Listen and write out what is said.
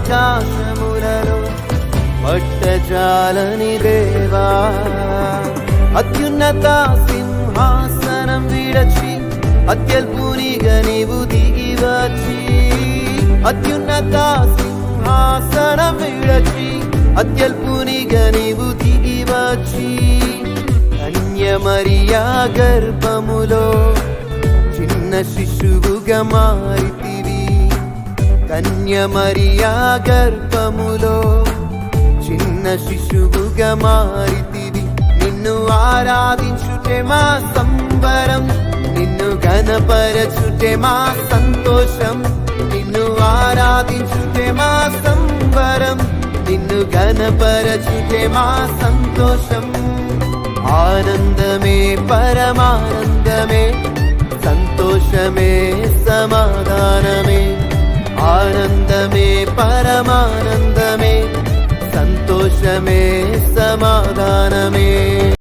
ఆకాశమాకాశములలో పట్టజాలని దేవా అత్యున్నత సింహాసనం విడచి అత్యల్పునిగా నీవు దిగి వచ్చి అత్యున్నత సింహాసనం విడచి అత్యల్పునిగా నీవు దిగి వచ్చి కన్యమరియా గర్భములో చిన్న శిశువుగా మారితివి కన్యమరియా గర్భములో చిన్న శిశువుగా మారితివి నిన్ను ఆరాధించుటే మా సంబరం నిన్ను ఘనపరచుటే మా సంతోషం నిన్ను ఆరాధించుటే మా సంబరం నిన్ను ఘనపరచుటే మా సంతోషం ఆనందమే పరమానందమే సంతోషమే సమాధానమే ఆనందమే పరమానందమే సంతోషమే సమాధానమే